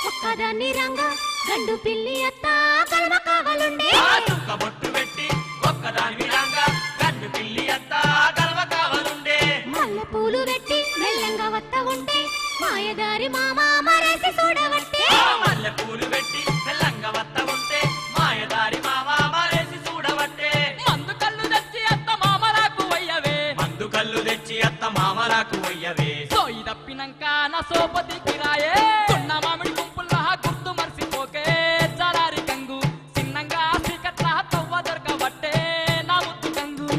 ఒక్కదాన్ని రంగా గండు పిల్లి అత్త కలవ కావాలుండే బొట్టు పెట్టి ఒక్కదాన్ని రంగా గండు పిల్లి అత్త కలవ కావాలుండే మల్లె పూలు పెట్టి మెల్లంగా వత్త ఉంటే మాయదారి మామ మరేసి చూడవట్టే మల్లె పూలు పెట్టి మెల్లంగా వత్త ఉంటే మాయదారి మామ మరేసి చూడవట్టే మందు కళ్ళు తెచ్చి అత్త మామలకు వయ్యవే మందు కళ్ళు తెచ్చి అత్త మామలకు వయ్యవే సోయి తప్పినాక నా సోపతికి రాయే కొన్న మామిడి గుంపుల్లా గుర్తు మర్చిపోకే జలారి కంగు చిన్నంగా సీకట్ల తవ్వ దొరకబట్టే నా ముద్దు కంగు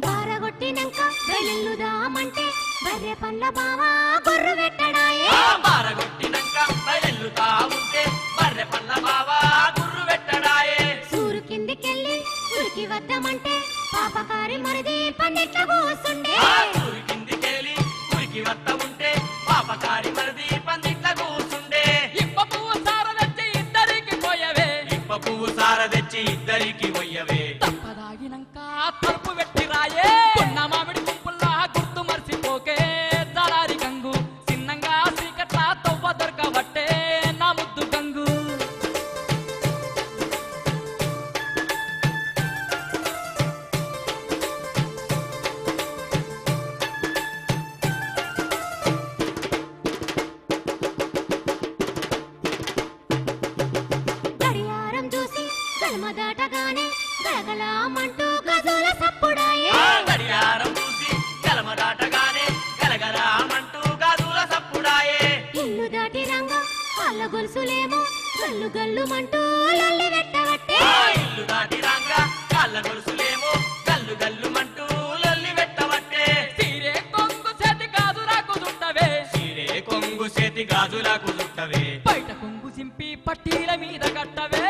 బారగొట్టినాక బయలుదామంటే బర్రె పండ్ల బావా గొర్రు పెట్టడాయే బారగొట్టినాక బయలుతా ఉంటే బర్రె పండ్ల బావా గుర్రు పెట్టడాయే సూరు కిందికెళ్ళి ఉరికి వద్దామంటే పాపకారి మరిది పందిట్ల కూసుండే ఊరి కిందికెళ్ళి ఊరికి వత్త ఉంటే పాపకారి మరిది పందిట్ల కూసుండే ఇప్ప పువ్వు సార తెచ్చి ఇద్దరికి పోయవే ఇప్ప పువ్వు సార తెచ్చి ఇద్దరికి వయ్యవే తప్పదాగినాక తలుపు పెట్టి రాయే కొన్న మామిడి గుంపుల్లా గుర్తు మర్చిపోకే జలారి కంగు చిన్నంగా సీకట్ల తవ్వ దొరకబట్టే నా ముద్దు కంగు గడియారం చూసి గల్మ దాటగానే గలగలామంటూ గజుల సప్పుడాయే గడియారం చూసి గలమ దాటగానే గలగలామంటూ గాజుల సప్పుడాయే ఇల్లు దాటి రంగా వాళ్ళ గొలుసులేమో గల్లు గల్లుమంటూ లల్లి పెట్టవట్టే ఇల్లు దాటి రాంగా కాళ్ళ గొలుసులేమో గల్లు గల్లుమంటూ లొల్లి పెట్టవట్టే తీరే కొంగు చేతి గాజులకు చుట్టవే చీరే కొంగు చేతి గాజులకు చుట్టవే బయట కొంగు సింపి పట్టీల మీద కట్టవే